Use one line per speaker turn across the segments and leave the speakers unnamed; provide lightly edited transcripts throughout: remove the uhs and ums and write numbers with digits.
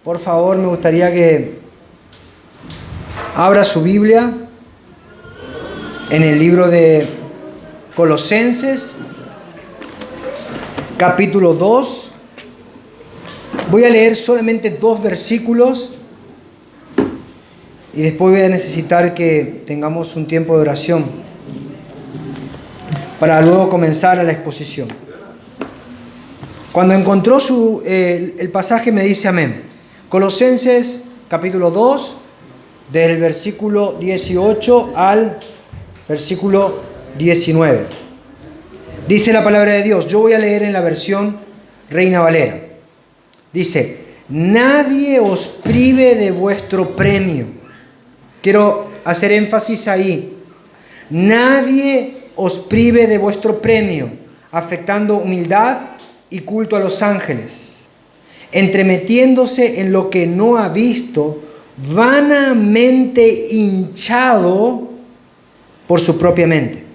Por favor, me gustaría que abra su Biblia en el libro de Colosenses, capítulo 2. Voy a leer solamente 2 versículos y después voy a necesitar que tengamos un tiempo de oración para luego comenzar a la exposición. Cuando encontró el pasaje me dice amén. Colosenses capítulo 2, del versículo 18 al versículo 19. Dice la palabra de Dios. Yo voy a leer en la versión Reina Valera. Dice: nadie os prive de vuestro premio. Quiero hacer énfasis ahí. Nadie os prive de vuestro premio, afectando humildad y culto a los ángeles, entremetiéndose en lo que no ha visto, vanamente hinchado por su propia mente,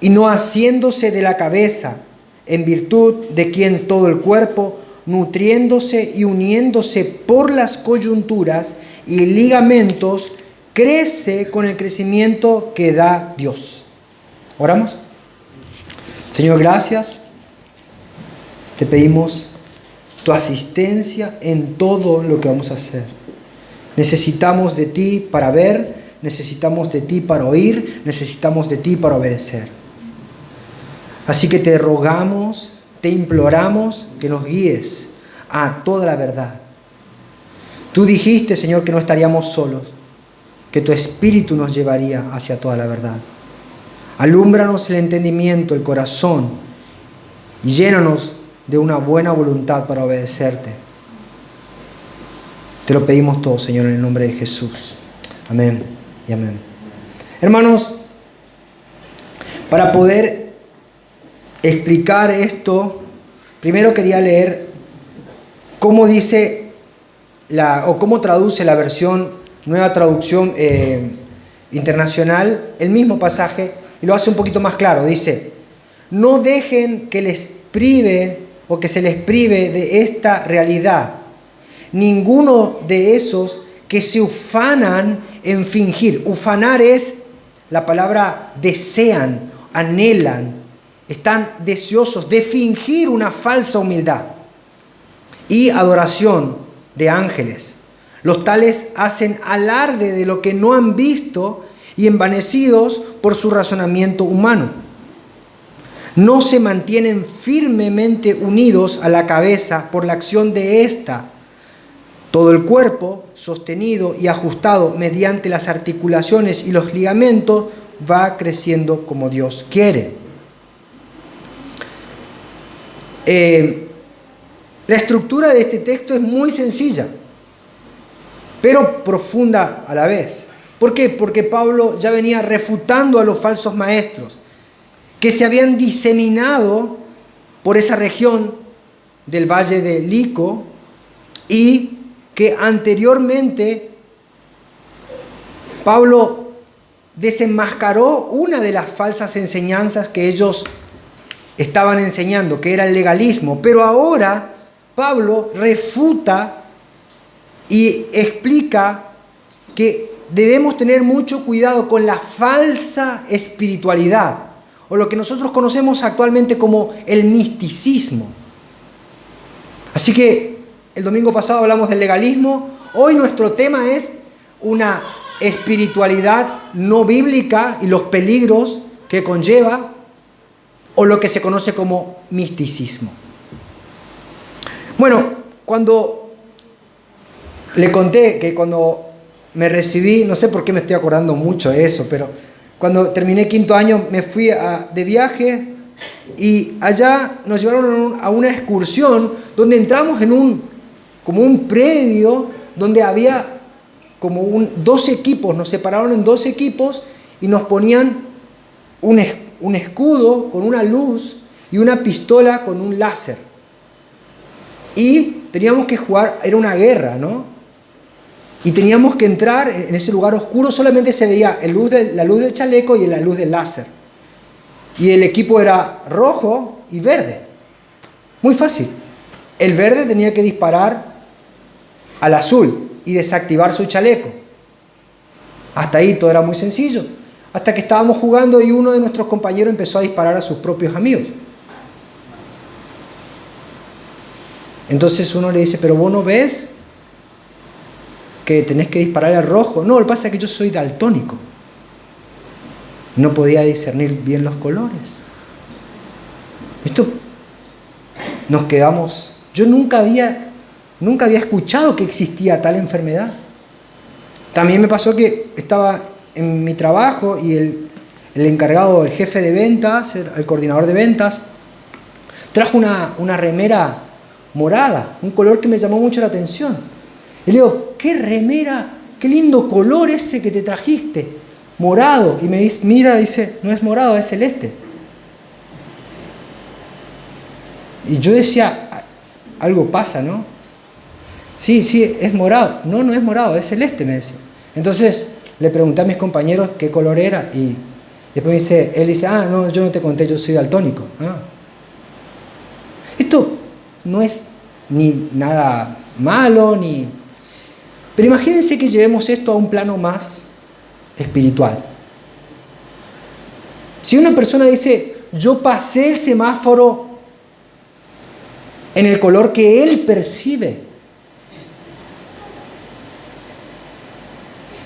y no haciéndose de la cabeza, en virtud de quien todo el cuerpo, nutriéndose y uniéndose por las coyunturas y ligamentos, crece con el crecimiento que da Dios. ¿Oramos? Señor, gracias. Te pedimos tu asistencia en todo lo que vamos a hacer. Necesitamos de ti para ver, necesitamos de ti para oír, necesitamos de ti para obedecer. Así que te rogamos, te imploramos que nos guíes a toda la verdad. Tú dijiste, Señor, que no estaríamos solos, que tu Espíritu nos llevaría hacia toda la verdad. Alúmbranos el entendimiento, el corazón, y llénanos de una buena voluntad para obedecerte. Te lo pedimos todo, Señor, en el nombre de Jesús. Amén y amén. Hermanos, para poder explicar esto, primero quería leer cómo dice cómo traduce la versión, nueva traducción internacional, el mismo pasaje, y lo hace un poquito más claro. Dice: no dejen que les prive o que se les prive de esta realidad ninguno de esos que se ufanan en fingir. Ufanar es la palabra desean, anhelan, están deseosos de fingir una falsa humildad y adoración de ángeles. Los tales hacen alarde de lo que no han visto y envanecidos por su razonamiento humano. No se mantienen firmemente unidos a la cabeza por la acción de ésta. Todo el cuerpo, sostenido y ajustado mediante las articulaciones y los ligamentos, va creciendo como Dios quiere. La estructura de este texto es muy sencilla, pero profunda a la vez. ¿Por qué? Porque Pablo ya venía refutando a los falsos maestros que se habían diseminado por esa región del valle de Lico y que anteriormente Pablo desenmascaró una de las falsas enseñanzas que ellos estaban enseñando, que era el legalismo. Pero ahora Pablo refuta y explica que debemos tener mucho cuidado con la falsa espiritualidad, o lo que nosotros conocemos actualmente como el misticismo. Así que el domingo pasado hablamos del legalismo. Hoy nuestro tema es una espiritualidad no bíblica y los peligros que conlleva, o lo que se conoce como misticismo. Bueno, cuando le conté que cuando me recibí, no sé por qué me estoy acordando mucho de eso, pero cuando terminé 5º año me fui de viaje y allá nos llevaron a una excursión donde entramos en como un predio donde había como 2 equipos, nos separaron en 2 equipos y nos ponían un escudo con una luz y una pistola con un láser. Y teníamos que jugar, era una guerra, ¿no? Y teníamos que entrar en ese lugar oscuro, solamente se veía la luz del chaleco y la luz del láser. Y el equipo era rojo y verde. Muy fácil. El verde tenía que disparar al azul y desactivar su chaleco. Hasta ahí todo era muy sencillo. Hasta que estábamos jugando y uno de nuestros compañeros empezó a disparar a sus propios amigos. Entonces uno le dice, pero vos no ves que tenés que disparar al rojo. No, lo que pasa es que yo soy daltónico. No podía discernir bien los colores. Esto nos quedamos. Yo nunca había escuchado que existía tal enfermedad. También me pasó que estaba en mi trabajo y el encargado, el jefe de ventas, el coordinador de ventas, trajo una remera morada, un color que me llamó mucho la atención. Y le digo, ¿qué remera? Qué lindo color ese que te trajiste, morado. Y me dice, mira, dice, no es morado, es celeste. Y yo decía, algo pasa, ¿no? Sí, es morado. No, no es morado, es celeste, me decía. Entonces le pregunté a mis compañeros qué color era y después me dice, él dice, no, yo no te conté, yo soy daltónico. Esto no es ni nada malo, ni... Pero imagínense que llevemos esto a un plano más espiritual. Si una persona dice, yo pasé el semáforo en el color que él percibe,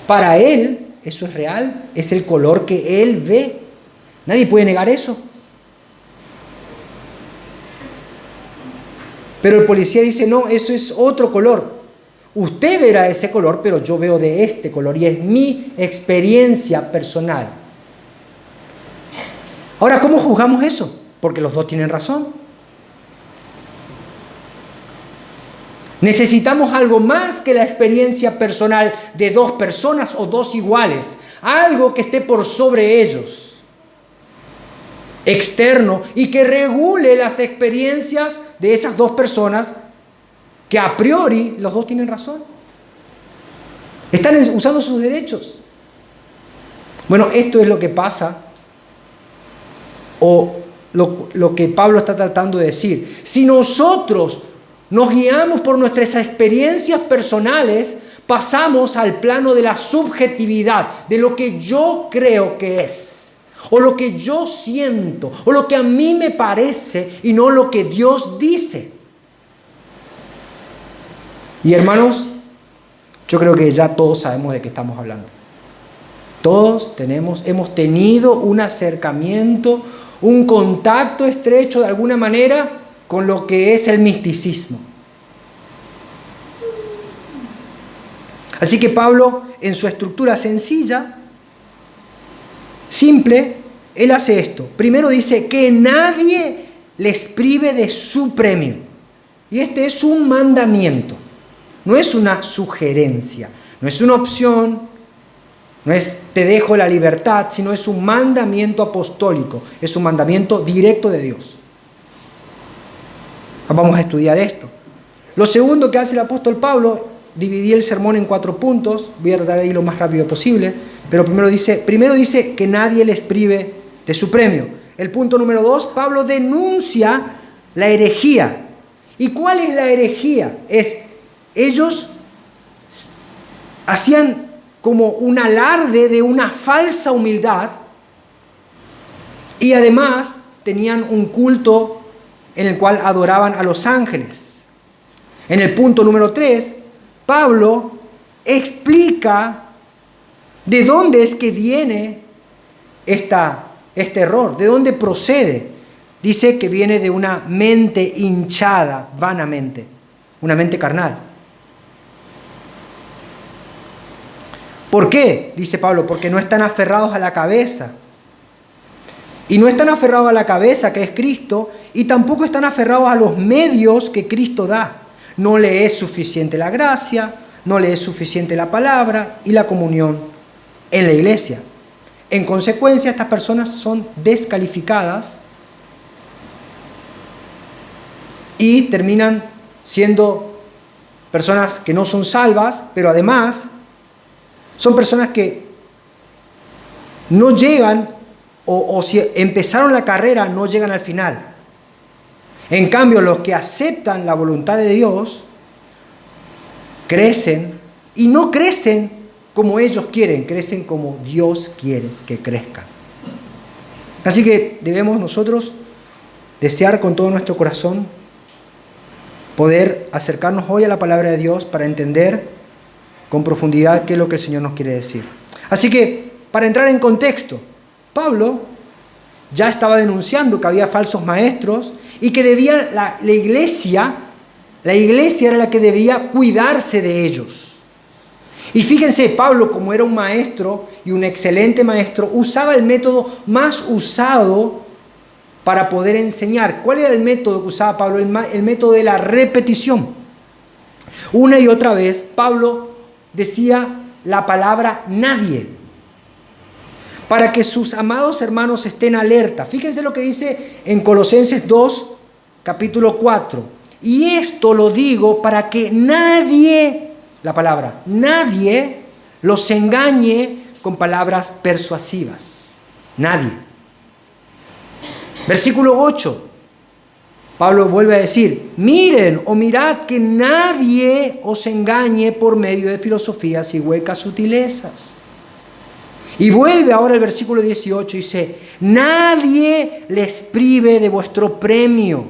para él eso es real, es el color que él ve. Nadie puede negar eso. Pero el policía dice, no, eso es otro color. Usted verá ese color, pero yo veo de este color y es mi experiencia personal. Ahora, ¿cómo juzgamos eso? Porque los dos tienen razón. Necesitamos algo más que la experiencia personal de dos personas o dos iguales. Algo que esté por sobre ellos. Externo y que regule las experiencias de esas dos personas que a priori los dos tienen razón. Están usando sus derechos. Bueno, esto es lo que pasa o lo que Pablo está tratando de decir. Si nosotros nos guiamos por nuestras experiencias personales, pasamos al plano de la subjetividad, de lo que yo creo que es, o lo que yo siento, o lo que a mí me parece, y no lo que Dios dice. Y hermanos, yo creo que ya todos sabemos de qué estamos hablando. Todos hemos tenido un acercamiento, un contacto estrecho de alguna manera con lo que es el misticismo. Así que Pablo, en su estructura sencilla, simple, él hace esto. Primero dice que nadie les prive de su premio. Y este es un mandamiento. No es una sugerencia, no es una opción, no es te dejo la libertad, sino es un mandamiento apostólico, es un mandamiento directo de Dios. Vamos a estudiar esto. Lo segundo que hace el apóstol Pablo, dividí el sermón en 4 puntos, voy a tratar de ir lo más rápido posible, pero primero dice que nadie les prive de su premio. El punto número 2, Pablo denuncia la herejía. ¿Y cuál es la herejía? Ellos hacían como un alarde de una falsa humildad y además tenían un culto en el cual adoraban a los ángeles. En el punto número 3, Pablo explica de dónde es que viene este error, de dónde procede. Dice que viene de una mente hinchada vanamente, una mente carnal. ¿Por qué? Dice Pablo, porque no están aferrados a la cabeza. Y no están aferrados a la cabeza, que es Cristo, y tampoco están aferrados a los medios que Cristo da. No le es suficiente la gracia, no le es suficiente la palabra y la comunión en la iglesia. En consecuencia, estas personas son descalificadas y terminan siendo personas que no son salvas, pero además son personas que no llegan o si empezaron la carrera no llegan al final. En cambio, los que aceptan la voluntad de Dios crecen y no crecen como ellos quieren, crecen como Dios quiere que crezcan. Así que debemos nosotros desear con todo nuestro corazón poder acercarnos hoy a la palabra de Dios para entender con profundidad qué es lo que el Señor nos quiere decir. Así que, para entrar en contexto, Pablo ya estaba denunciando que había falsos maestros y que debía la iglesia era la que debía cuidarse de ellos. Y fíjense, Pablo, como era un maestro y un excelente maestro, usaba el método más usado para poder enseñar. ¿Cuál era el método que usaba Pablo? El método de la repetición. Una y otra vez, Pablo decía la palabra nadie, para que sus amados hermanos estén alerta. Fíjense lo que dice en Colosenses 2, capítulo 4. Y esto lo digo para que nadie, la palabra, nadie los engañe con palabras persuasivas. Nadie. Versículo 8. Pablo vuelve a decir, miren o mirad que nadie os engañe por medio de filosofías y huecas sutilezas. Y vuelve ahora el versículo 18 y dice, nadie les prive de vuestro premio.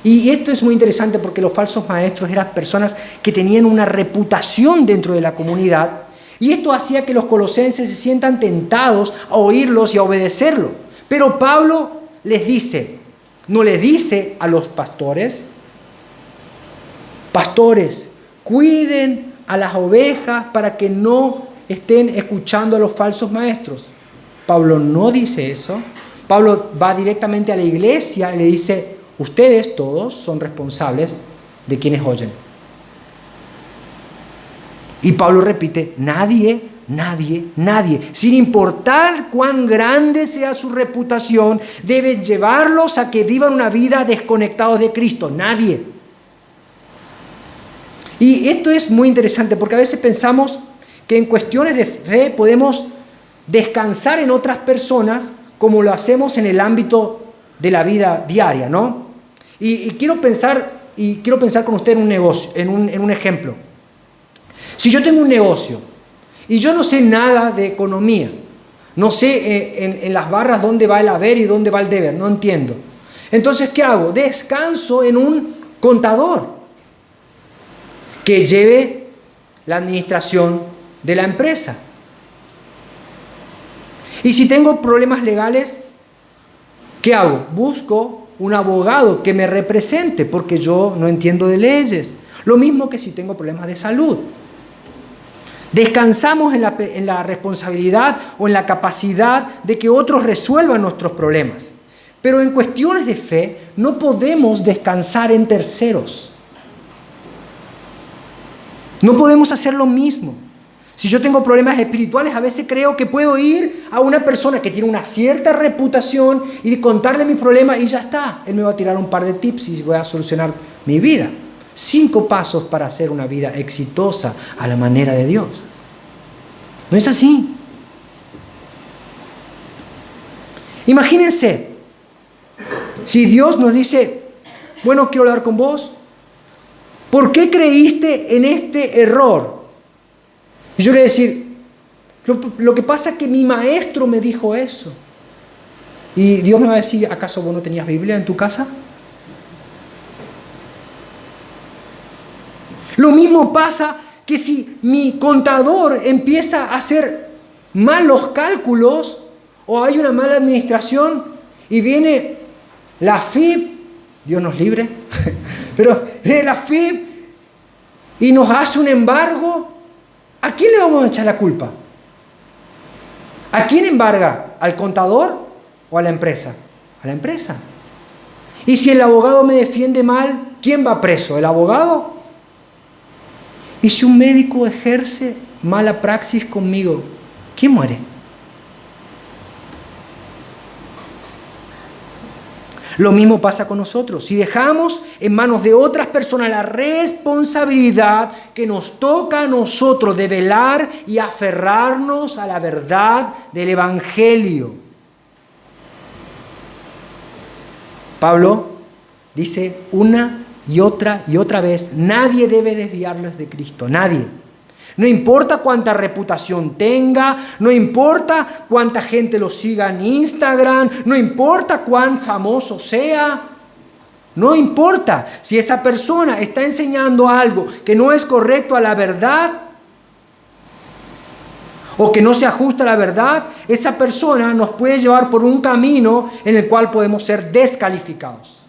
Y esto es muy interesante porque los falsos maestros eran personas que tenían una reputación dentro de la comunidad y esto hacía que los colosenses se sientan tentados a oírlos y a obedecerlo. Pero Pablo les dice, no les dice a los pastores, cuiden a las ovejas para que no estén escuchando a los falsos maestros. Pablo no dice eso. Pablo va directamente a la iglesia y le dice, ustedes todos son responsables de quienes oyen. Y Pablo repite, nadie, sin importar cuán grande sea su reputación, deben llevarlos a que vivan una vida desconectados de Cristo. Nadie. Y esto es muy interesante porque a veces pensamos que en cuestiones de fe podemos descansar en otras personas como lo hacemos en el ámbito de la vida diaria, ¿no? Y quiero pensar con usted en un negocio, en un ejemplo. Si yo tengo un negocio y yo no sé nada de economía, no sé en las barras dónde va el haber y dónde va el deber, no entiendo. Entonces, ¿qué hago? Descanso en un contador que lleve la administración de la empresa. Y si tengo problemas legales, ¿qué hago? Busco un abogado que me represente porque yo no entiendo de leyes. Lo mismo que si tengo problemas de salud. Descansamos en la responsabilidad o en la capacidad de que otros resuelvan nuestros problemas. Pero en cuestiones de fe no podemos descansar en terceros. No podemos hacer lo mismo. Si yo tengo problemas espirituales, a veces creo que puedo ir a una persona que tiene una cierta reputación y contarle mis problemas y ya está. Él me va a tirar un par de tips y voy a solucionar mi vida. 5 pasos para hacer una vida exitosa a la manera de Dios. No es así. Imagínense, si Dios nos dice, bueno, quiero hablar con vos, ¿por qué creíste en este error? Y yo le voy a decir, lo que pasa es que mi maestro me dijo eso. Y Dios me va a decir, ¿acaso vos no tenías Biblia en tu casa? Lo mismo pasa que si mi contador empieza a hacer malos cálculos o hay una mala administración y viene la FIP, Dios nos libre, pero viene la FIP y nos hace un embargo, ¿a quién le vamos a echar la culpa? ¿A quién embarga? ¿Al contador o a la empresa? A la empresa. Y si el abogado me defiende mal, ¿quién va preso? ¿El abogado? Y si un médico ejerce mala praxis conmigo, ¿quién muere? Lo mismo pasa con nosotros. Si dejamos en manos de otras personas la responsabilidad que nos toca a nosotros de velar y aferrarnos a la verdad del Evangelio. Pablo dice una y otra vez, nadie debe desviarlos de Cristo, nadie. No importa cuánta reputación tenga, no importa cuánta gente lo siga en Instagram, no importa cuán famoso sea, no importa. Si esa persona está enseñando algo que no es correcto a la verdad o que no se ajusta a la verdad, esa persona nos puede llevar por un camino en el cual podemos ser descalificados.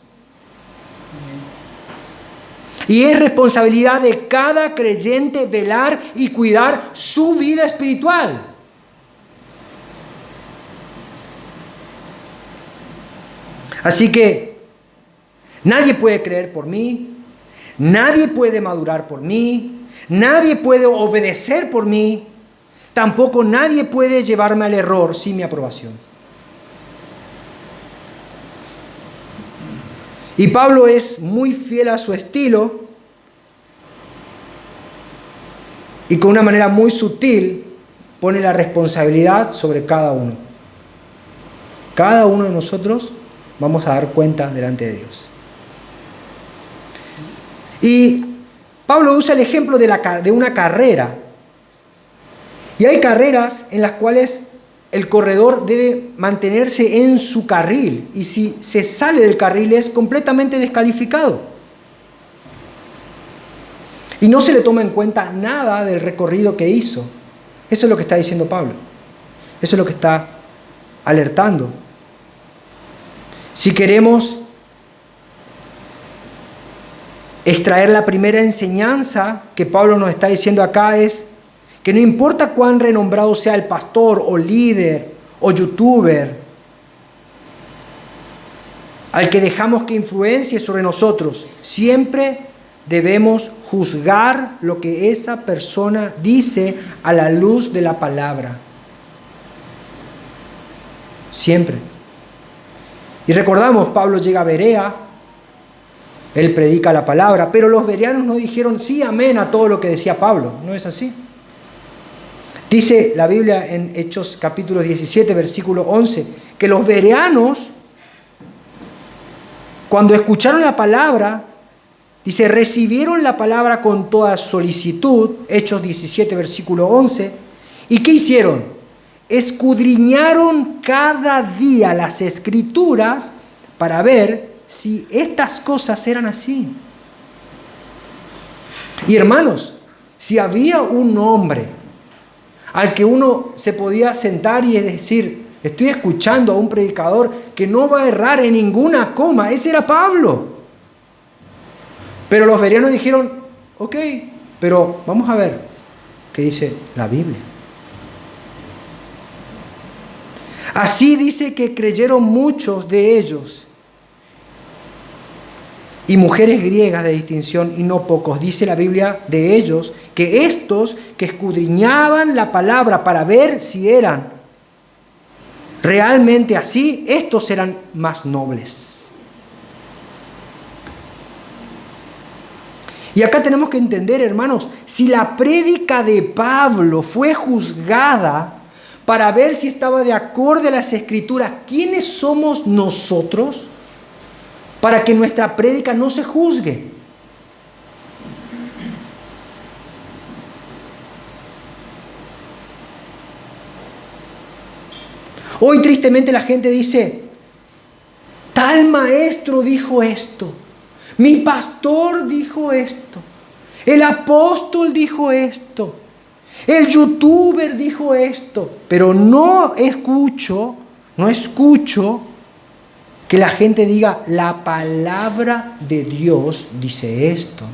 Y es responsabilidad de cada creyente velar y cuidar su vida espiritual. Así que nadie puede creer por mí, nadie puede madurar por mí, nadie puede obedecer por mí, tampoco nadie puede llevarme al error sin mi aprobación. Y Pablo es muy fiel a su estilo y con una manera muy sutil pone la responsabilidad sobre cada uno. Cada uno de nosotros vamos a dar cuenta delante de Dios. Y Pablo usa el ejemplo de una carrera. Y hay carreras en las cuales el corredor debe mantenerse en su carril, y si se sale del carril es completamente descalificado. Y no se le toma en cuenta nada del recorrido que hizo. Eso es lo que está diciendo Pablo. Eso es lo que está alertando. Si queremos extraer la primera enseñanza que Pablo nos está diciendo acá, es que no importa cuán renombrado sea el pastor o líder o youtuber al que dejamos que influencie sobre nosotros, siempre debemos juzgar lo que esa persona dice a la luz de la palabra. Siempre. Y recordamos, Pablo llega a Berea, él predica la palabra, pero los bereanos no dijeron sí, amén a todo lo que decía Pablo. No es así. Dice la Biblia en Hechos capítulo 17, versículo 11, que los bereanos, cuando escucharon la palabra, dice, recibieron la palabra con toda solicitud, Hechos 17, versículo 11, ¿y qué hicieron? Escudriñaron cada día las Escrituras para ver si estas cosas eran así. Y hermanos, si había un hombre al que uno se podía sentar y decir, estoy escuchando a un predicador que no va a errar en ninguna coma, ese era Pablo. Pero los bereanos dijeron, ok, pero vamos a ver qué dice la Biblia. Así dice que creyeron muchos de ellos, y mujeres griegas de distinción y no pocos. Dice la Biblia de ellos que estos que escudriñaban la palabra para ver si eran realmente así, estos eran más nobles. Y acá tenemos que entender, hermanos, si la prédica de Pablo fue juzgada para ver si estaba de acuerdo a las Escrituras, ¿quiénes somos nosotros para que nuestra prédica no se juzgue? Hoy tristemente la gente dice, tal maestro dijo esto, mi pastor dijo esto, el apóstol dijo esto, el youtuber dijo esto, pero no escucho que la gente diga, la palabra de Dios dice esto.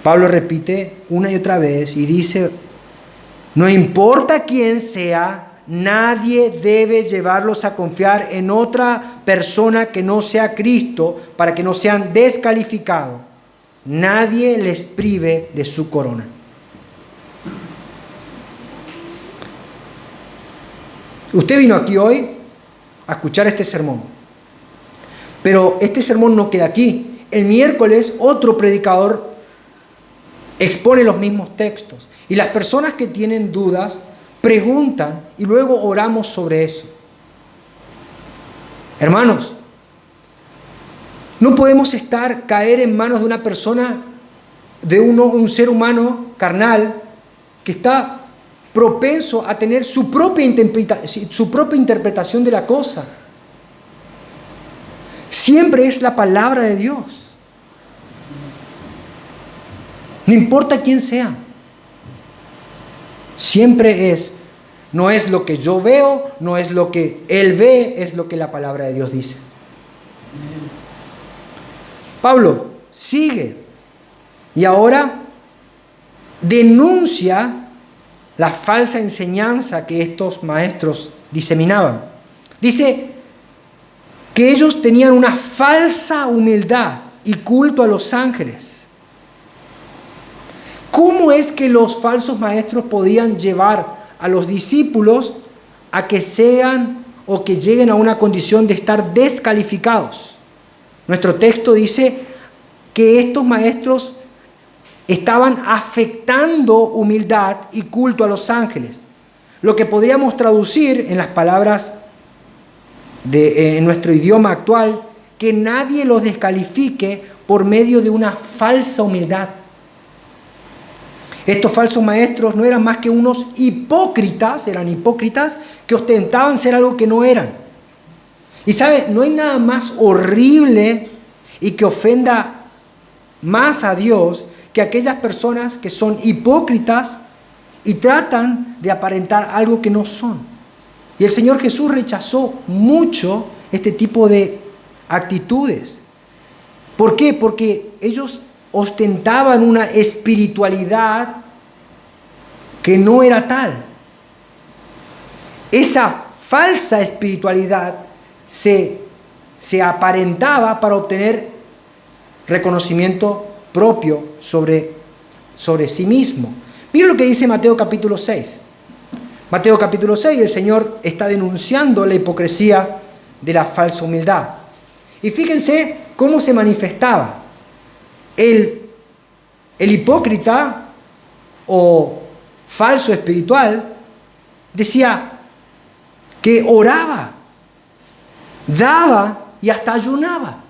Pablo repite una y otra vez y dice, no importa quién sea, nadie debe llevarlos a confiar en otra persona que no sea Cristo para que no sean descalificados. Nadie les prive de su corona. Usted vino aquí hoy a escuchar este sermón, pero este sermón no queda aquí. El miércoles otro predicador expone los mismos textos y las personas que tienen dudas preguntan y luego oramos sobre eso. Hermanos, No podemos caer en manos de una persona, de un ser humano carnal, que está propenso a tener su propia interpretación de la cosa. Siempre es la palabra de Dios. No importa quién sea. Siempre no es lo que yo veo, no es lo que él ve, es lo que la palabra de Dios dice. Pablo sigue y ahora denuncia la falsa enseñanza que estos maestros diseminaban. Dice que ellos tenían una falsa humildad y culto a los ángeles. ¿Cómo es que los falsos maestros podían llevar a los discípulos a que sean o que lleguen a una condición de estar descalificados? Nuestro texto dice que estos maestros estaban afectando humildad y culto a los ángeles. Lo que podríamos traducir en las palabras en nuestro idioma actual, que nadie los descalifique por medio de una falsa humildad. Estos falsos maestros no eran más que unos hipócritas, eran hipócritas que ostentaban ser algo que no eran. Y ¿sabe? No hay nada más horrible y que ofenda más a Dios que aquellas personas que son hipócritas y tratan de aparentar algo que no son. Y el Señor Jesús rechazó mucho este tipo de actitudes. ¿Por qué? Porque ellos ostentaban una espiritualidad que no era tal. Esa falsa espiritualidad se aparentaba para obtener reconocimiento propio sobre sí mismo. Miren lo que dice Mateo capítulo 6. Mateo capítulo 6, el Señor está denunciando la hipocresía de la falsa humildad. Y fíjense cómo se manifestaba. El hipócrita o falso espiritual decía que oraba, daba y hasta ayunaba.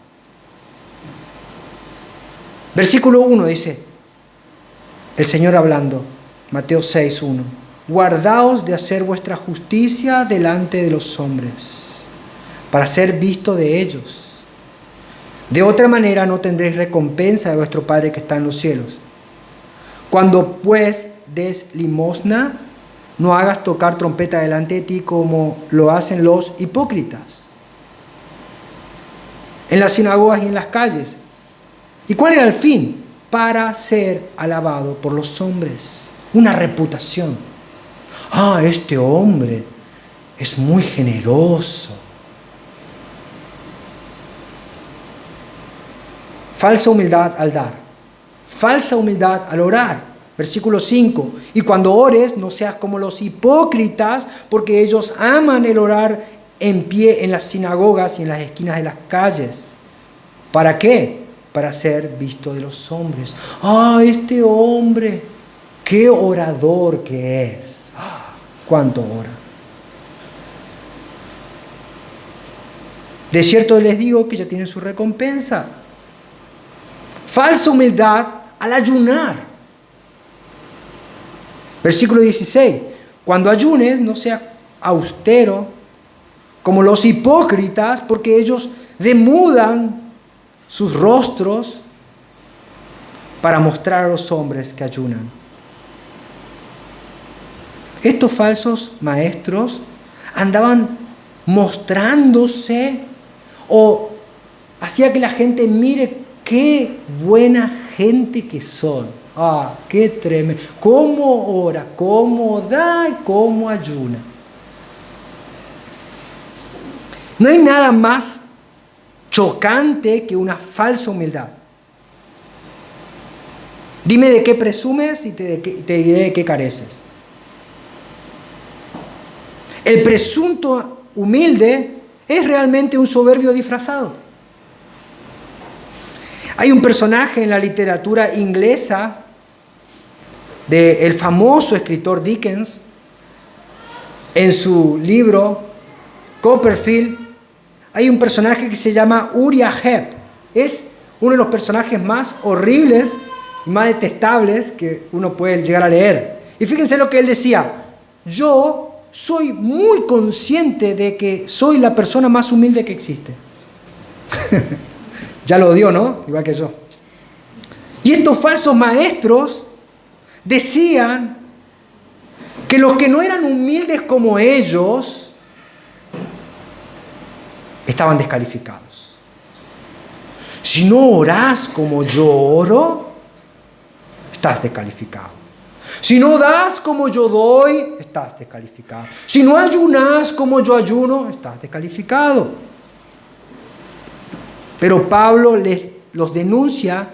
Versículo 1 dice, el Señor hablando, Mateo 6, 1. Guardaos de hacer vuestra justicia delante de los hombres, para ser visto de ellos. De otra manera no tendréis recompensa de vuestro Padre que está en los cielos. Cuando pues des limosna, no hagas tocar trompeta delante de ti como lo hacen los hipócritas en las sinagogas y en las calles. ¿Y cuál era el fin? Para ser alabado por los hombres. Una reputación. Ah, este hombre es muy generoso. Falsa humildad al dar. Falsa humildad al orar. Versículo 5. Y cuando ores, no seas como los hipócritas, porque ellos aman el orar en pie en las sinagogas y en las esquinas de las calles. ¿Para qué? Para ser visto de los hombres. Ah, este hombre, qué orador que es. Ah, cuánto ora. De cierto les digo que ya tienen su recompensa. Falsa humildad al ayunar. Versículo 16. Cuando ayunes, no seas austero como los hipócritas, porque ellos demudan sus rostros para mostrar a los hombres que ayunan. Estos falsos maestros andaban mostrándose o hacía que la gente mire qué buena gente que son. Ah, qué tremendo. Cómo ora, cómo da y cómo ayuna. No hay nada más chocante que una falsa humildad. Dime de qué presumes y te diré de qué careces. El presunto humilde es realmente un soberbio disfrazado. Hay un personaje en la literatura inglesa del famoso escritor Dickens, en su libro Copperfield, hay un personaje que se llama Uriah Heep. es uno de los personajes más horribles y más detestables que uno puede llegar a leer. Y fíjense lo que él decía: yo soy muy consciente de que soy la persona más humilde que existe. Ya lo odió, ¿no? Igual que yo. Y estos falsos maestros decían que los que no eran humildes como ellos estaban descalificados. Si no orás como yo oro, estás descalificado. Si no das como yo doy, estás descalificado. Si no ayunas como yo ayuno, estás descalificado. Pero Pablo los denuncia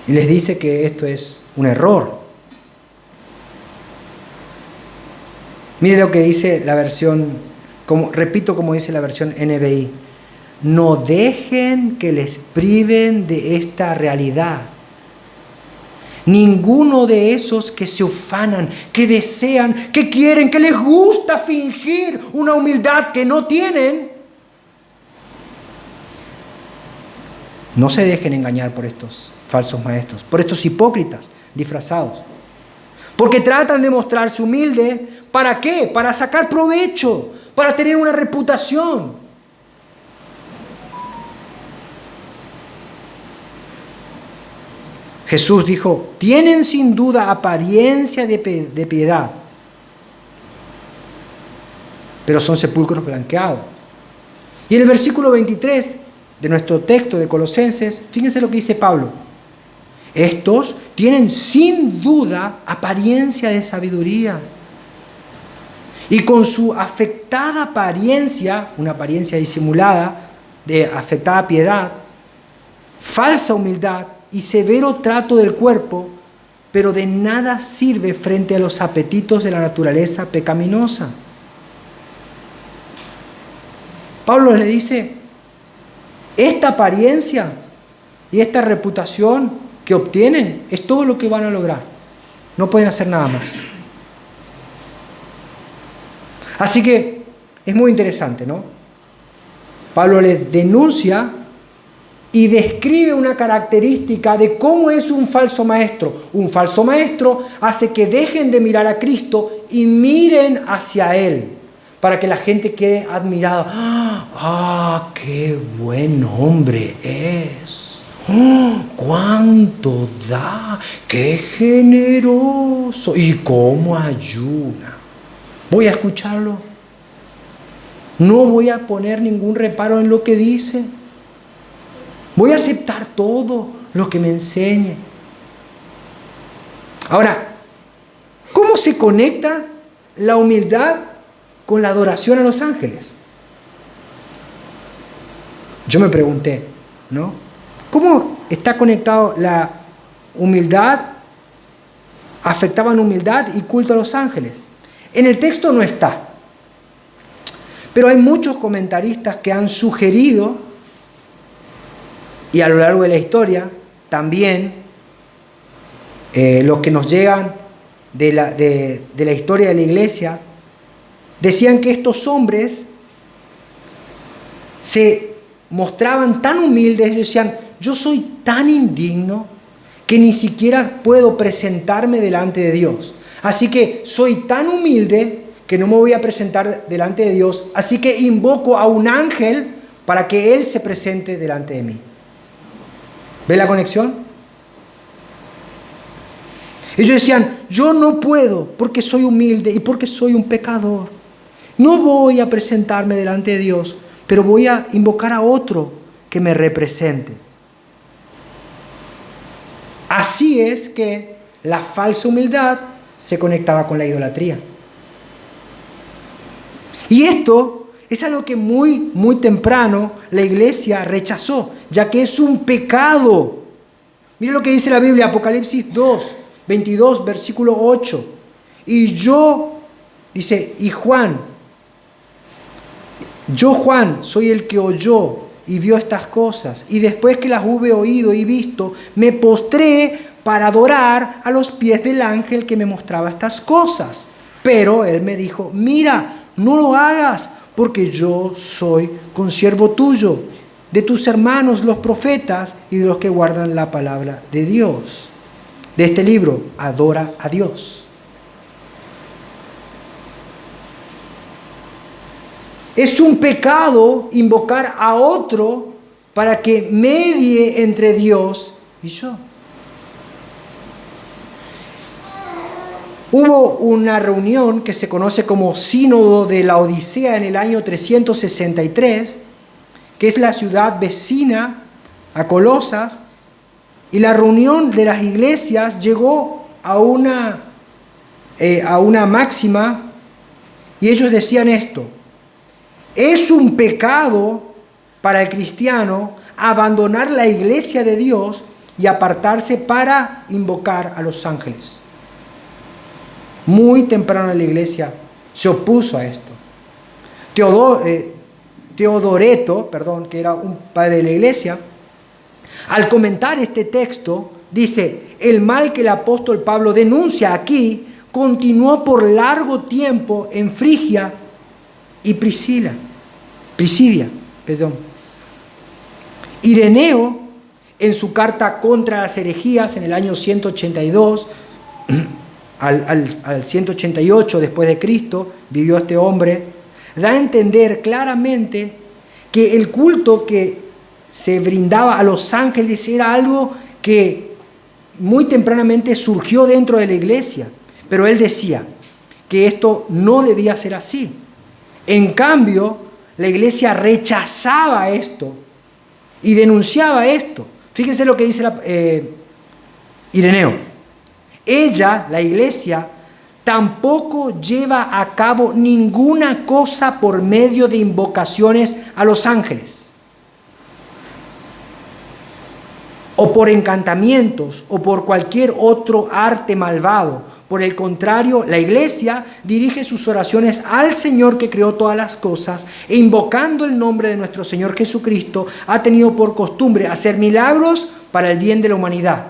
y les dice que esto es un error. Mire lo que dice la versión, repito como dice la versión NBI. No dejen que les priven de esta realidad. Ninguno de esos que se ufanan, que desean, que quieren, que les gusta fingir una humildad que no tienen, no se dejen engañar por estos falsos maestros, por estos hipócritas disfrazados. Porque tratan de mostrarse humilde. ¿Para qué? Para sacar provecho, para tener una reputación. Jesús dijo: tienen sin duda apariencia de piedad, pero son sepulcros blanqueados. Y en el versículo 23 de nuestro texto de Colosenses, fíjense lo que dice Pablo: estos tienen sin duda apariencia de sabiduría, y con su afectada apariencia, una apariencia disimulada de afectada piedad, falsa humildad y severo trato del cuerpo, pero de nada sirve frente a los apetitos de la naturaleza pecaminosa. Pablo le dice: esta apariencia y esta reputación que obtienen es todo lo que van a lograr. No pueden hacer nada más. Así que es muy interesante, ¿no? Pablo les denuncia y describe una característica de cómo es un falso maestro. Un falso maestro hace que dejen de mirar a Cristo y miren hacia Él, para que la gente quede admirada. ¡Ah, qué buen hombre es! ¡Oh, cuánto da! ¡Qué generoso! ¿Y cómo ayuna? ¿Voy a escucharlo? No voy a poner ningún reparo en lo que dice. Voy a aceptar todo lo que me enseñe. Ahora, ¿cómo se conecta la humildad con la adoración a los ángeles? Yo me pregunté, ¿no? ¿Cómo está conectado la humildad, afectaban humildad y culto a los ángeles? En el texto no está, pero hay muchos comentaristas que han sugerido, y a lo largo de la historia también, los que nos llegan de la historia de la iglesia, decían que estos hombres se mostraban tan humildes, ellos decían: yo soy tan indigno que ni siquiera puedo presentarme delante de Dios. Así que soy tan humilde que no me voy a presentar delante de Dios, así que invoco a un ángel para que Él se presente delante de mí. ¿Ve la conexión? Ellos decían: yo no puedo porque soy humilde y porque soy un pecador. No voy a presentarme delante de Dios, pero voy a invocar a otro que me represente. Así es que la falsa humildad se conectaba con la idolatría. Y esto es algo que muy temprano la iglesia rechazó, ya que es un pecado. Mire lo que dice la Biblia, Apocalipsis 2, 22, versículo 8. Y yo, dice, Juan, soy el que oyó y vio estas cosas. Y después que las hube oído y visto, me postré para adorar a los pies del ángel que me mostraba estas cosas. Pero él me dijo: mira, no lo hagas, porque yo soy consiervo tuyo, de tus hermanos los profetas y de los que guardan la palabra de Dios. De este libro, adora a Dios. Es un pecado invocar a otro para que medie entre Dios y yo. Hubo una reunión que se conoce como Sínodo de la Odisea en el año 363, que es la ciudad vecina a Colosas, y la reunión de las iglesias llegó a una máxima, y ellos decían esto: es un pecado para el cristiano abandonar la iglesia de Dios y apartarse para invocar a los ángeles. Muy temprano la iglesia se opuso a esto. Teodoreto, que era un padre de la iglesia, al comentar este texto, dice: el mal que el apóstol Pablo denuncia aquí continuó por largo tiempo en Frigia y Prisidia. Ireneo, en su carta contra las herejías en el año 182, al 188 después de Cristo, vivió este hombre, da a entender claramente que el culto que se brindaba a los ángeles era algo que muy tempranamente surgió dentro de la iglesia, pero él decía que esto no debía ser así. En cambio, la iglesia rechazaba esto y denunciaba esto. Fíjense lo que dice Ireneo. Ella, la iglesia, tampoco lleva a cabo ninguna cosa por medio de invocaciones a los ángeles, o por encantamientos, o por cualquier otro arte malvado. Por el contrario, la iglesia dirige sus oraciones al Señor que creó todas las cosas, e invocando el nombre de nuestro Señor Jesucristo, ha tenido por costumbre hacer milagros para el bien de la humanidad,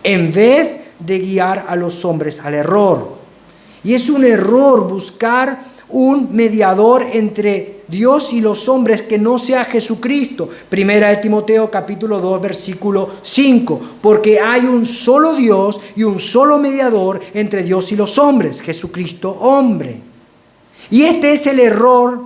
en vez de guiar a los hombres al error. Y es un error buscar un mediador entre Dios y los hombres que no sea Jesucristo. Primera de Timoteo capítulo 2 versículo 5. Porque hay un solo Dios y un solo mediador entre Dios y los hombres, Jesucristo hombre. Y este es el error,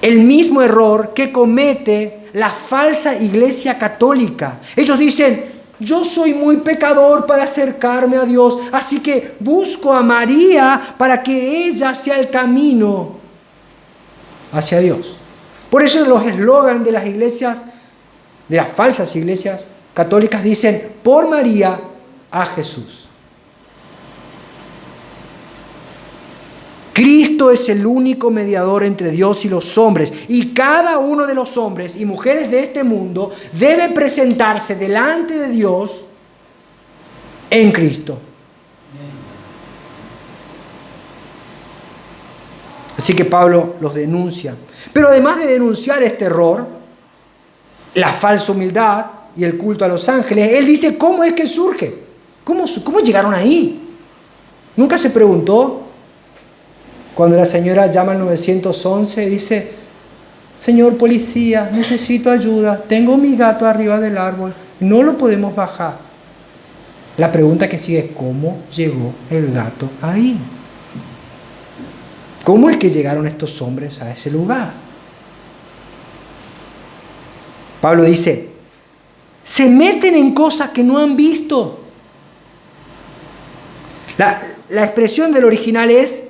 el mismo error que comete la falsa iglesia católica. Ellos dicen: yo soy muy pecador para acercarme a Dios, así que busco a María para que ella sea el camino hacia Dios. Por eso los eslogans de las iglesias, de las falsas iglesias católicas, dicen: por María a Jesús. Cristo es el único mediador entre Dios y los hombres, y cada uno de los hombres y mujeres de este mundo debe presentarse delante de Dios en Cristo. Así que Pablo los denuncia. Pero además de denunciar este error, la falsa humildad y el culto a los ángeles, él dice: ¿cómo es que surge? ¿Cómo llegaron ahí? ¿Nunca se preguntó? Cuando la señora llama al 911 y dice: señor policía, necesito ayuda, tengo mi gato arriba del árbol, no lo podemos bajar. La pregunta que sigue es: ¿cómo llegó el gato ahí? ¿Cómo es que llegaron estos hombres a ese lugar? Pablo dice: se meten en cosas que no han visto. La expresión del original es: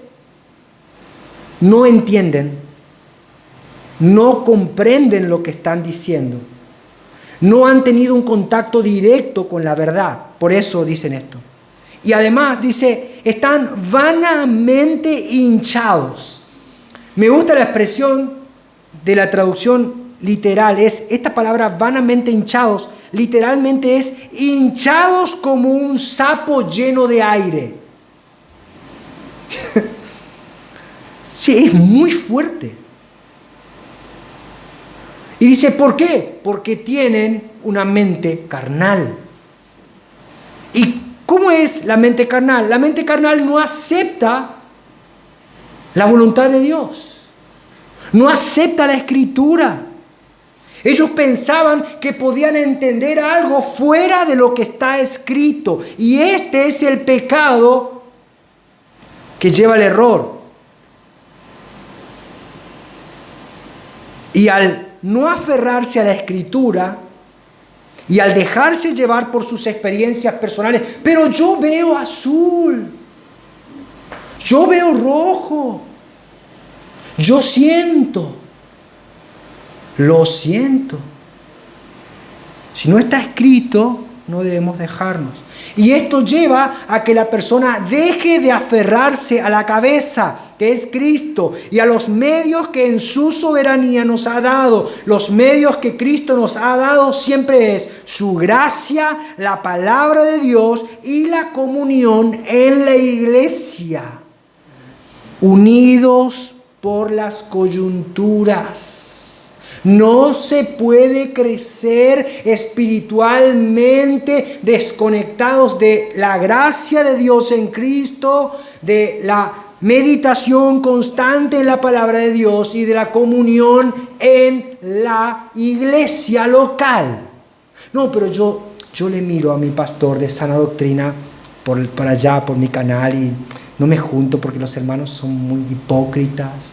no entienden, no comprenden lo que están diciendo, no han tenido un contacto directo con la verdad. Por eso dicen esto. Y además dice: están vanamente hinchados. Me gusta la expresión de la traducción literal. Esta palabra vanamente hinchados, literalmente es hinchados como un sapo lleno de aire. Sí, es muy fuerte. Y dice: ¿por qué? Porque tienen una mente carnal. ¿Y cómo es la mente carnal? La mente carnal no acepta la voluntad de Dios. No acepta la Escritura. Ellos pensaban que podían entender algo fuera de lo que está escrito. Y este es el pecado que lleva al error. Y al no aferrarse a la Escritura y al dejarse llevar por sus experiencias personales, pero yo veo azul, yo veo rojo, yo siento, lo siento. Si no está escrito, no debemos dejarnos. Y esto lleva a que la persona deje de aferrarse a la cabeza, que es Cristo, y a los medios que en su soberanía nos ha dado. Los medios que Cristo nos ha dado siempre es su gracia, la palabra de Dios y la comunión en la iglesia, unidos por las coyunturas. No se puede crecer espiritualmente desconectados de la gracia de Dios en Cristo, de la meditación constante en la palabra de Dios y de la comunión en la iglesia local. No, pero yo le miro a mi pastor de sana doctrina por allá, por mi canal, y no me junto porque los hermanos son muy hipócritas.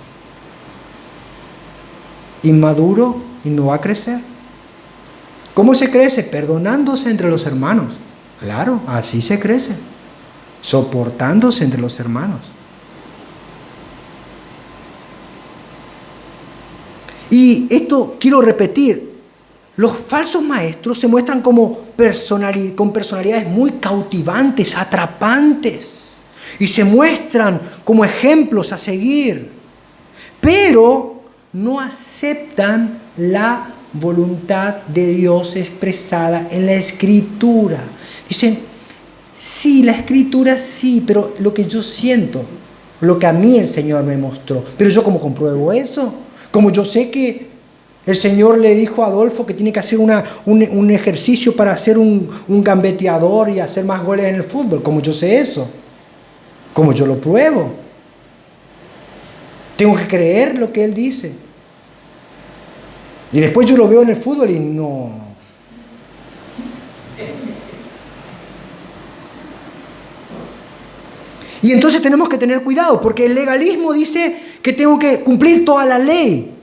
Inmaduro y no va a crecer. ¿Cómo se crece? Perdonándose entre los hermanos. Claro, así se crece. Soportándose entre los hermanos. Y esto quiero repetir. Los falsos maestros se muestran como con personalidades muy cautivantes, atrapantes. Y se muestran como ejemplos a seguir. Pero no aceptan la voluntad de Dios expresada en la Escritura. Dicen, sí, la Escritura sí, pero lo que yo siento, lo que a mí el Señor me mostró. Pero yo ¿cómo compruebo eso? Como yo sé que el Señor le dijo a Adolfo que tiene que hacer un ejercicio para ser un gambeteador y hacer más goles en el fútbol. ¿Cómo yo sé eso? ¿Cómo yo lo pruebo? Tengo que creer lo que Él dice. Y después yo lo veo en el fútbol y no. Y entonces tenemos que tener cuidado, porque el legalismo dice que tengo que cumplir toda la ley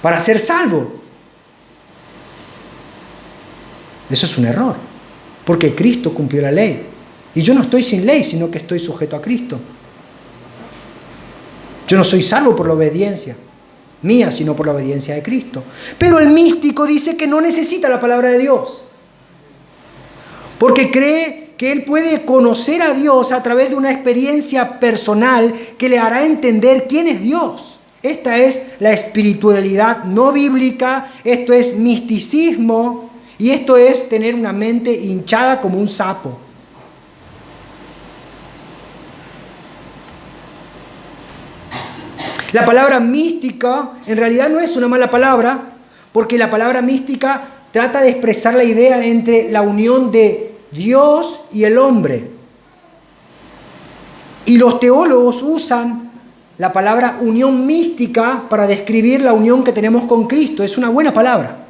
para ser salvo. Eso es un error, porque Cristo cumplió la ley. Y yo no estoy sin ley, sino que estoy sujeto a Cristo. Yo no soy salvo por la obediencia mía, sino por la obediencia de Cristo. Pero el místico dice que no necesita la palabra de Dios, porque cree que él puede conocer a Dios a través de una experiencia personal que le hará entender quién es Dios. Esta es la espiritualidad no bíblica, esto es misticismo y esto es tener una mente hinchada como un sapo. La palabra mística en realidad no es una mala palabra, porque la palabra mística trata de expresar la idea entre la unión de Dios y el hombre. Y los teólogos usan la palabra unión mística para describir la unión que tenemos con Cristo. Es una buena palabra.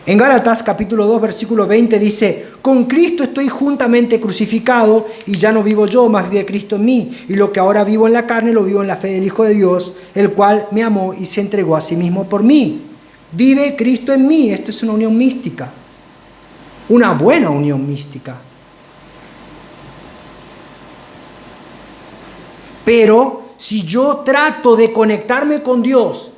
En Gálatas capítulo 2 versículo 20 dice: con Cristo estoy juntamente crucificado y ya no vivo yo, mas vive Cristo en mí. Y lo que ahora vivo en la carne lo vivo en la fe del Hijo de Dios, el cual me amó y se entregó a sí mismo por mí. Vive Cristo en mí. Esto es una unión mística. Una buena unión mística. Pero si yo trato de conectarme con Dios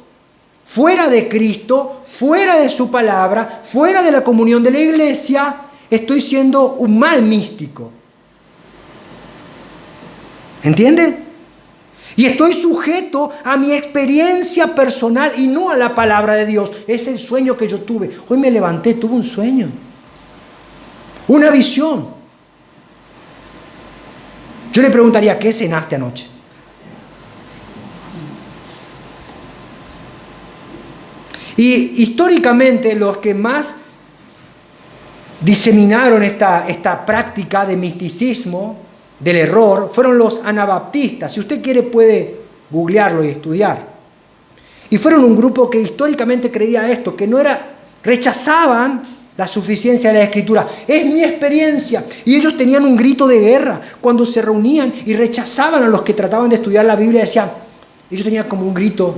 fuera de Cristo, fuera de su palabra, fuera de la comunión de la iglesia, estoy siendo un mal místico. ¿Entiende? Y estoy sujeto a mi experiencia personal y no a la palabra de Dios. Es el sueño que yo tuve. Hoy me levanté, tuve un sueño. Una visión. Yo le preguntaría, ¿qué cenaste anoche? Y históricamente los que más diseminaron esta práctica de misticismo, del error fueron los anabaptistas. Si usted quiere puede googlearlo y estudiar. Y fueron un grupo que históricamente creía esto, que rechazaban la suficiencia de la Escritura. Es mi experiencia. Y ellos tenían un grito de guerra cuando se reunían y rechazaban a los que trataban de estudiar la Biblia. Ellos tenían como un grito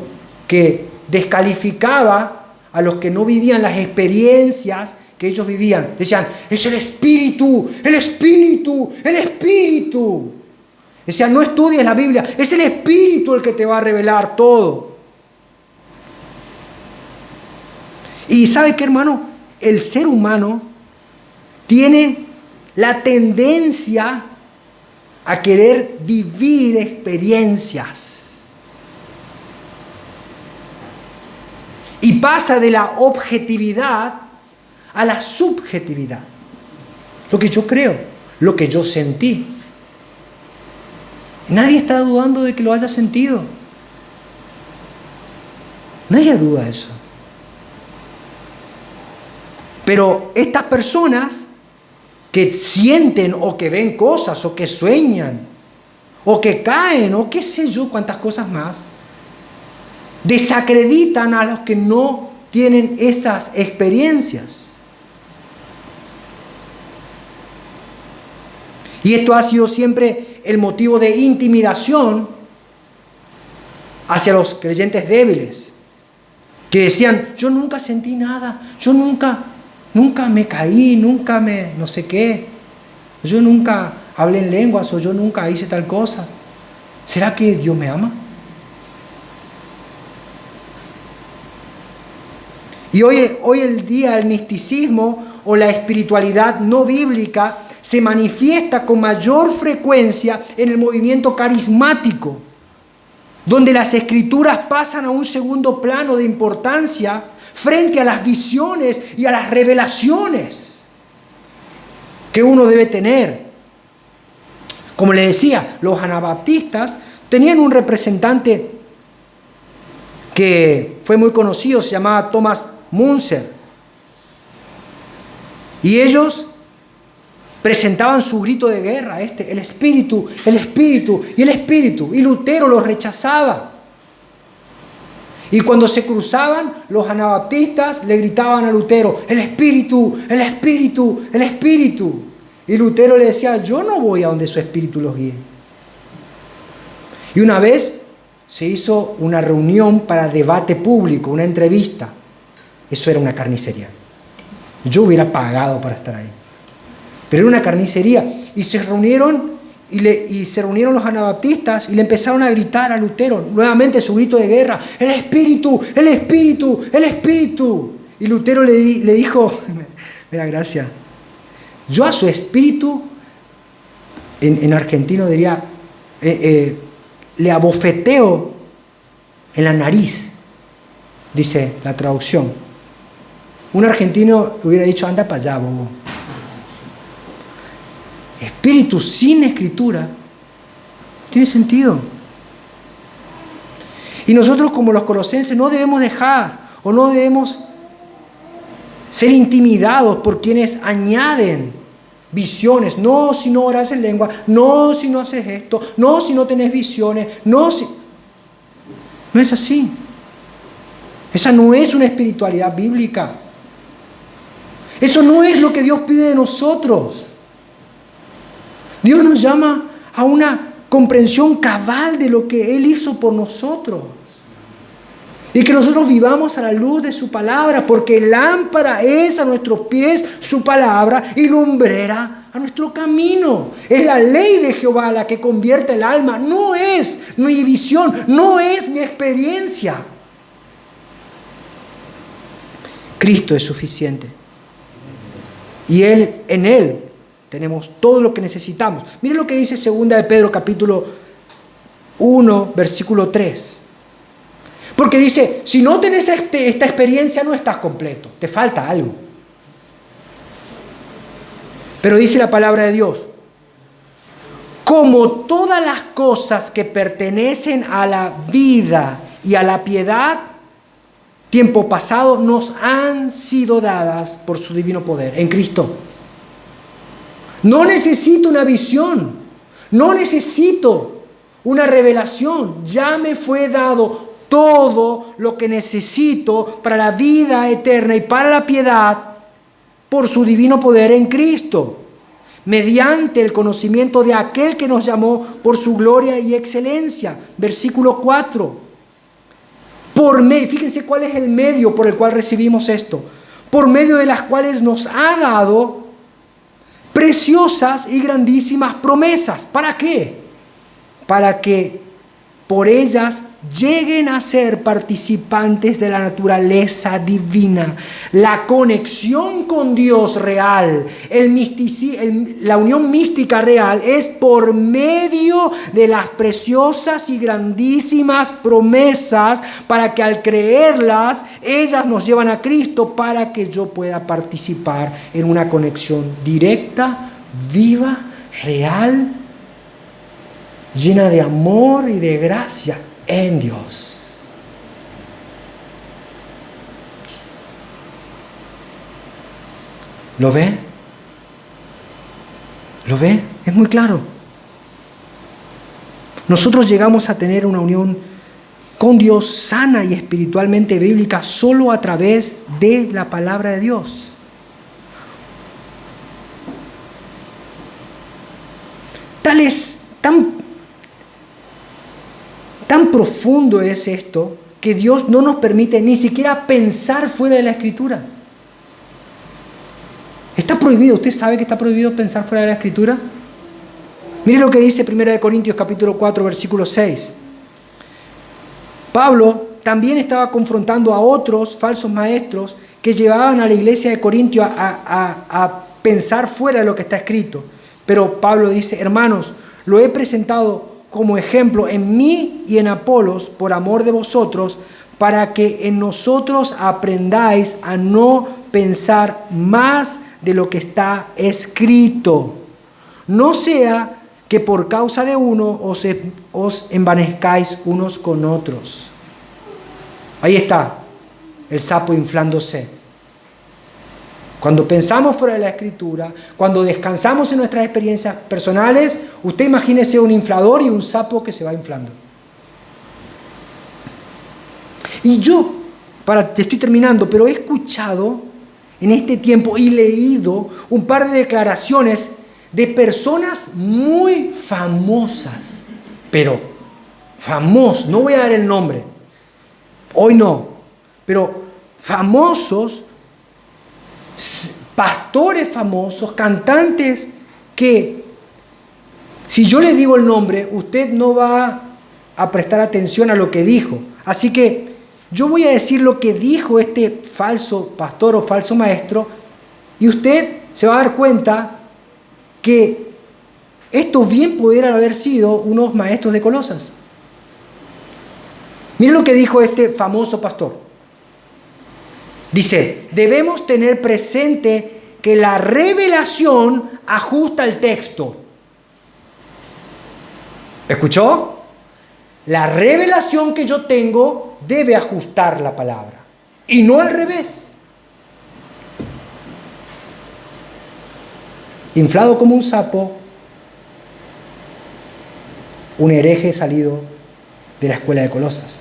que descalificaba a los que no vivían las experiencias que ellos vivían. Decían, es el Espíritu, el Espíritu, el Espíritu. Decían, no estudies la Biblia, es el Espíritu el que te va a revelar todo. Y ¿sabe qué, hermano? El ser humano tiene la tendencia a querer vivir experiencias. Y pasa de la objetividad a la subjetividad. Lo que yo creo, lo que yo sentí. Nadie está dudando de que lo haya sentido. Nadie duda de eso. Pero estas personas que sienten o que ven cosas o que sueñan o que caen o qué sé yo cuántas cosas más, desacreditan a los que no tienen esas experiencias. Y esto ha sido siempre el motivo de intimidación hacia los creyentes débiles, que decían, yo nunca sentí nada, yo nunca me caí, nunca me no sé qué, yo nunca hablé en lenguas o yo nunca hice tal cosa. ¿Será que Dios me ama? Y hoy el día el misticismo o la espiritualidad no bíblica se manifiesta con mayor frecuencia en el movimiento carismático, donde las escrituras pasan a un segundo plano de importancia frente a las visiones y a las revelaciones que uno debe tener. Como le decía, los anabaptistas tenían un representante que fue muy conocido, se llamaba Thomas Munzer. Y ellos presentaban su grito de guerra, el Espíritu, el Espíritu y el Espíritu. Y Lutero los rechazaba. Y cuando se cruzaban, los anabaptistas le gritaban a Lutero, el Espíritu, el Espíritu, el Espíritu. Y Lutero le decía, yo no voy a donde su Espíritu los guíe. Y una vez se hizo una reunión para debate público, una entrevista. Eso era una carnicería. Yo hubiera pagado para estar ahí. Pero era una carnicería. Y se reunieron los anabaptistas y le empezaron a gritar a Lutero, nuevamente su grito de guerra, el Espíritu, el Espíritu, el Espíritu. Y Lutero le dijo, me da gracia, yo a su espíritu, en argentino diría, le abofeteo en la nariz, dice la traducción. Un argentino hubiera dicho, anda para allá, bobo. Espíritu sin escritura tiene sentido. Y nosotros como los colosenses no debemos dejar o no debemos ser intimidados por quienes añaden visiones. No si no oras en lengua, no si no haces esto, no si no tenés visiones, no si... No es así. Esa no es una espiritualidad bíblica. Eso no es lo que Dios pide de nosotros. Dios nos llama a una comprensión cabal de lo que Él hizo por nosotros. Y que nosotros vivamos a la luz de su palabra, porque lámpara es a nuestros pies su palabra y lumbrera a nuestro camino. Es la ley de Jehová la que convierte el alma. No es mi visión, no es mi experiencia. Cristo es suficiente. Y en Él tenemos todo lo que necesitamos. Miren lo que dice 2 de Pedro capítulo 1, versículo 3. Porque dice, si no tenés esta experiencia no estás completo, te falta algo. Pero dice la palabra de Dios, como todas las cosas que pertenecen a la vida y a la piedad, tiempo pasado, nos han sido dadas por su divino poder en Cristo. No necesito una visión, No necesito una revelación. Ya me fue dado todo lo que necesito para la vida eterna y para la piedad por su divino poder en Cristo, mediante el conocimiento de aquel que nos llamó por su gloria y excelencia. Versículo 4. Fíjense cuál es el medio por el cual recibimos esto. Por medio de las cuales nos ha dado preciosas y grandísimas promesas. ¿Para qué? Para que por ellas lleguen a ser participantes de la naturaleza divina. La conexión con Dios real, la unión mística real es por medio de las preciosas y grandísimas promesas, para que al creerlas, ellas nos llevan a Cristo para que yo pueda participar en una conexión directa, viva, real, llena de amor y de gracia en Dios. ¿Lo ve? ¿Lo ve? Es muy claro. Nosotros llegamos a tener una unión con Dios sana y espiritualmente bíblica solo a través de la palabra de Dios. Tan profundo es esto que Dios no nos permite ni siquiera pensar fuera de la Escritura. Está prohibido. ¿Usted sabe que está prohibido pensar fuera de la Escritura? Mire lo que dice 1 Corintios capítulo 4, versículo 6. Pablo también estaba confrontando a otros falsos maestros que llevaban a la iglesia de Corintio a pensar fuera de lo que está escrito. Pero Pablo dice: hermanos, lo he presentado como ejemplo en mí y en Apolos por amor de vosotros, para que en nosotros aprendáis a no pensar más de lo que está escrito. No sea que por causa de uno os envanezcáis unos con otros. Ahí está el sapo inflándose. Cuando pensamos fuera de la Escritura, cuando descansamos en nuestras experiencias personales, usted imagínese un inflador y un sapo que se va inflando. Y yo, te estoy terminando, pero he escuchado en este tiempo y leído un par de declaraciones de personas muy famosas, pero famosos, no voy a dar el nombre, hoy no, pero famosos, pastores famosos, cantantes, que si yo le digo el nombre, usted no va a prestar atención a lo que dijo. Así que yo voy a decir lo que dijo este falso pastor o falso maestro, y usted se va a dar cuenta que estos bien pudieran haber sido unos maestros de Colosas. Miren lo que dijo este famoso pastor. Dice: debemos tener presente que la revelación ajusta el texto. ¿Escuchó? La revelación que yo tengo debe ajustar la palabra, y no al revés. Inflado como un sapo, un hereje salido de la escuela de Colosas.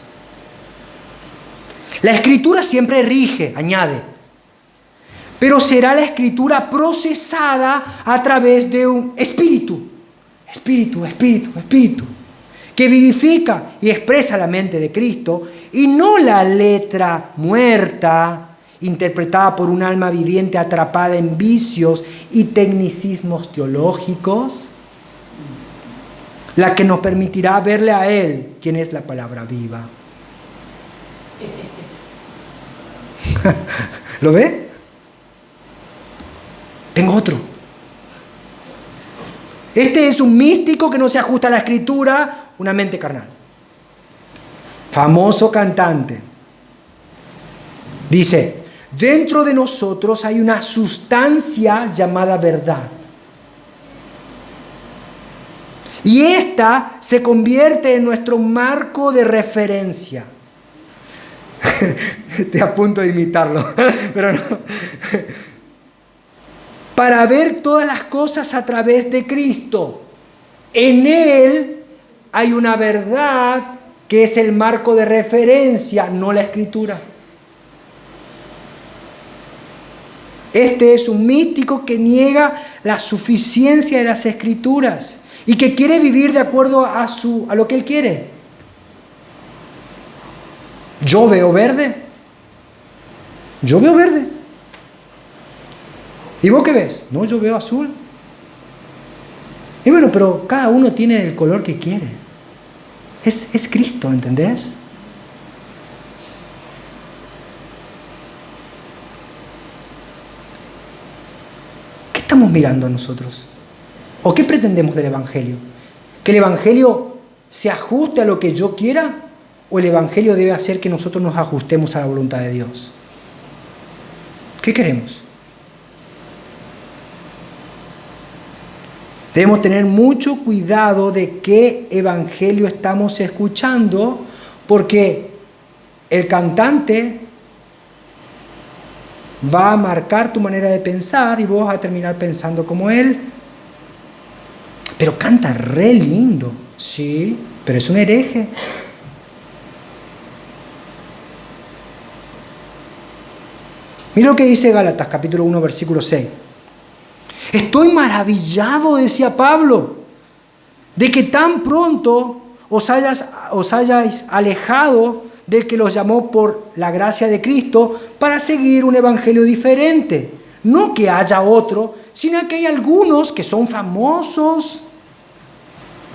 La Escritura siempre rige, añade, pero será la Escritura procesada a través de un espíritu, que vivifica y expresa la mente de Cristo, y no la letra muerta, interpretada por un alma viviente atrapada en vicios y tecnicismos teológicos, la que nos permitirá verle a Él, quien es la palabra viva. ¿Lo ve? Tengo otro. Este es un místico que no se ajusta a la Escritura, una mente carnal. Famoso cantante. Dice: dentro de nosotros hay una sustancia llamada verdad. Y esta se convierte en nuestro marco de referencia. Estoy a punto de imitarlo, pero no. Para ver todas las cosas a través de Cristo. En Él hay una verdad que es el marco de referencia, no la Escritura. Este es un místico que niega la suficiencia de las Escrituras y que quiere vivir de acuerdo a lo que él quiere. Yo veo verde. Yo veo verde. ¿Y vos qué ves? No, yo veo azul. Y bueno, pero cada uno tiene el color que quiere. Es Cristo, ¿entendés? ¿Qué estamos mirando nosotros? ¿O qué pretendemos del Evangelio? ¿Que el Evangelio se ajuste a lo que yo quiera? ¿O el Evangelio debe hacer que nosotros nos ajustemos a la voluntad de Dios? ¿Qué queremos? Debemos tener mucho cuidado de qué evangelio estamos escuchando, porque el cantante va a marcar tu manera de pensar y vos vas a terminar pensando como él. Pero canta re lindo, sí, pero es un hereje. Mira lo que dice Gálatas, capítulo 1, versículo 6. Estoy maravillado, decía Pablo, de que tan pronto os hayáis alejado del que los llamó por la gracia de Cristo para seguir un evangelio diferente. No que haya otro, sino que hay algunos que son famosos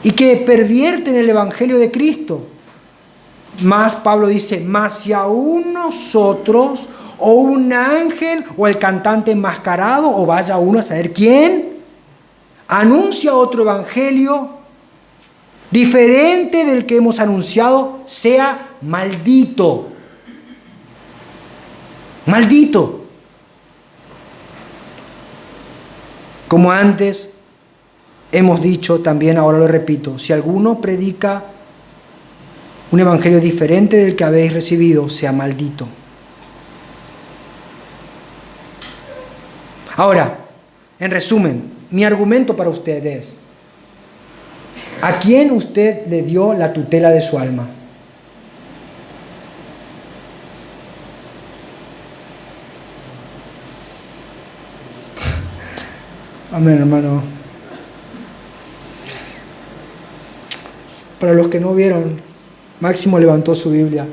y que pervierten el evangelio de Cristo. Más Pablo dice, más si aún nosotros o un ángel o el cantante enmascarado o vaya uno a saber quién anuncia otro evangelio diferente del que hemos anunciado, sea maldito. Maldito. Como antes hemos dicho, también ahora lo repito, si alguno predica un evangelio diferente del que habéis recibido, sea maldito. Ahora, en resumen, mi argumento para usted es: ¿a quién usted le dio la tutela de su alma? Amén, hermano. Para los que no vieron, Máximo levantó su Biblia.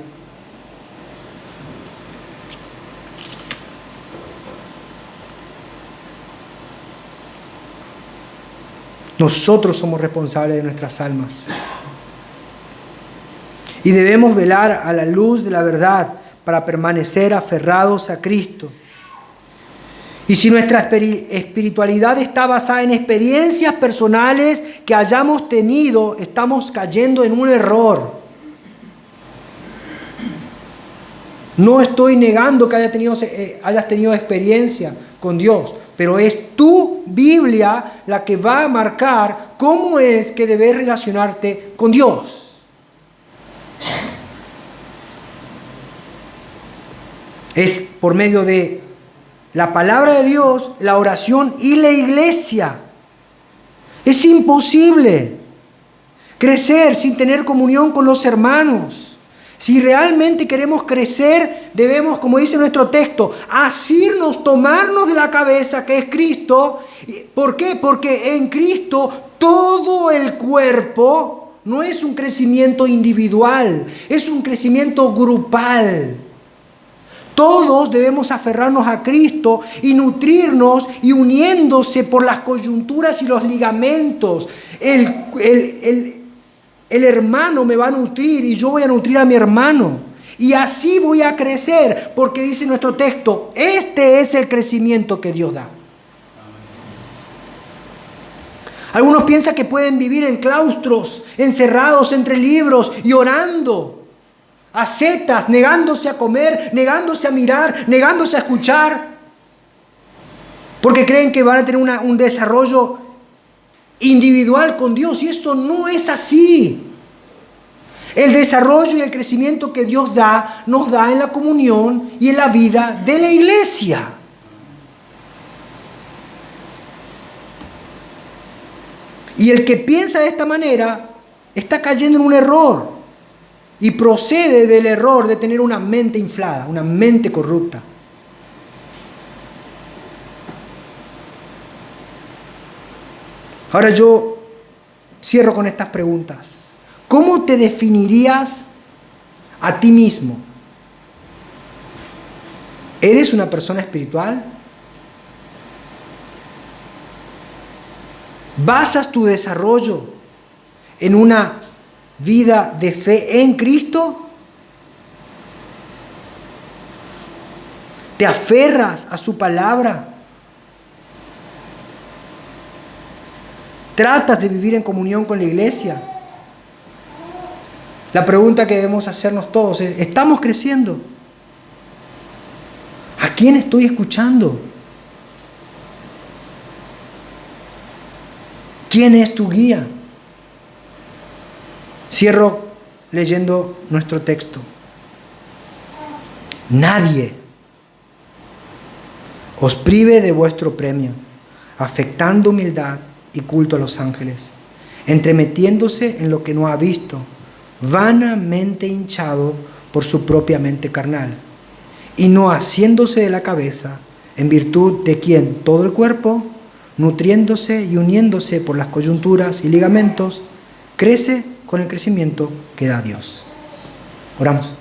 Nosotros somos responsables de nuestras almas. Y debemos velar a la luz de la verdad para permanecer aferrados a Cristo. Y si nuestra espiritualidad está basada en experiencias personales que hayamos tenido, estamos cayendo en un error. No estoy negando que hayas tenido experiencia con Dios, pero es tu Biblia la que va a marcar cómo es que debes relacionarte con Dios. Es por medio de la palabra de Dios, la oración y la iglesia. Es imposible crecer sin tener comunión con los hermanos. Si realmente queremos crecer, debemos, como dice nuestro texto, asirnos, tomarnos de la cabeza que es Cristo. ¿Por qué? Porque en Cristo todo el cuerpo no es un crecimiento individual, es un crecimiento grupal. Todos debemos aferrarnos a Cristo y nutrirnos y uniéndose por las coyunturas y los ligamentos. El hermano me va a nutrir y yo voy a nutrir a mi hermano. Y así voy a crecer, porque dice nuestro texto, este es el crecimiento que Dios da. Algunos piensan que pueden vivir en claustros, encerrados entre libros y orando. Ascetas, negándose a comer, negándose a mirar, negándose a escuchar. Porque creen que van a tener un desarrollo individual con Dios, y esto no es así. El desarrollo y el crecimiento que Dios da, nos da en la comunión y en la vida de la iglesia. Y el que piensa de esta manera está cayendo en un error y procede del error de tener una mente inflada, una mente corrupta. Ahora yo cierro con estas preguntas. ¿Cómo te definirías a ti mismo? ¿Eres una persona espiritual? ¿Basas tu desarrollo en una vida de fe en Cristo? ¿Te aferras a su palabra? ¿Tratas de vivir en comunión con la iglesia? La pregunta que debemos hacernos todos es, ¿estamos creciendo? ¿A quién estoy escuchando? ¿Quién es tu guía? Cierro leyendo nuestro texto. Nadie os prive de vuestro premio, afectando humildad y culto a los ángeles, entremetiéndose en lo que no ha visto, vanamente hinchado por su propia mente carnal, y no haciéndose de la cabeza, en virtud de quien todo el cuerpo, nutriéndose y uniéndose por las coyunturas y ligamentos, crece con el crecimiento que da Dios. Oramos.